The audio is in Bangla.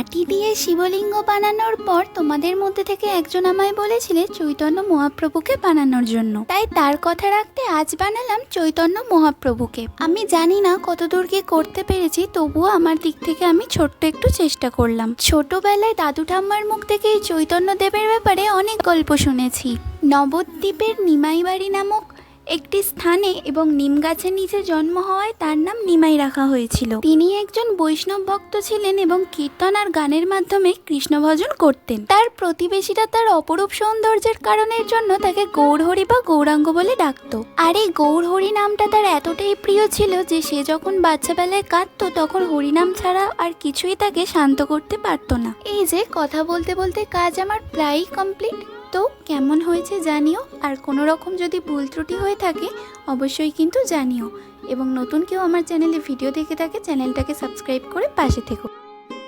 মাটি দিয়ে শিবলিঙ্গ বানানোর পর তোমাদের মধ্যে থেকে একজন আমায় বলেছিলে চৈতন্য মহাপ্রভুকে বানানোর জন্য, তাই তার কথা রাখতে আজ বানালাম চৈতন্য মহাপ্রভুকে। আমি জানি না কতদূর কি করতে পেরেছি, তবুও আমার দিক থেকে আমি ছোট্ট একটু চেষ্টা করলাম। ছোটবেলায় দাদু ঠাম্মার মুখ থেকে এই চৈতন্য দেবের ব্যাপারে অনেক গল্প শুনেছি। নবদ্বীপের নিমাইবাড়ি নামক একটি স্থানে এবং নিম গাছের নিচে জন্ম হওয়ায় তার নাম নিমাই রাখা হয়েছিল। তিনি একজন বৈষ্ণব ভক্ত ছিলেন এবং কীর্তন আর গানের মাধ্যমে কৃষ্ণ ভজন করতেন। তার প্রতিবেশীরা তার অপরূপ সৌন্দর্যের কারণের জন্য তাকে গৌরহরি বা গৌরাঙ্গ বলে ডাকতো। আর এই গৌরহরি নামটা তার এতটাই প্রিয় ছিল যে সে যখন বাচ্চাবেলায় কাঁদতো তখন হরিনাম ছাড়া আর কিছুই তাকে শান্ত করতে পারতো না। এই যে কথা বলতে বলতে কাজ আমার প্রায় কমপ্লিট। তো কেমন হয়েছে জানিও, আর কোনো রকম যদি ভুল ত্রুটি হয়ে থাকে অবশ্যই কিন্তু জানিও, এবং নতুন কেউ আমার চ্যানেলে ভিডিও দেখে থাকে চ্যানেলটাকে সাবস্ক্রাইব করে পাশে থেকো।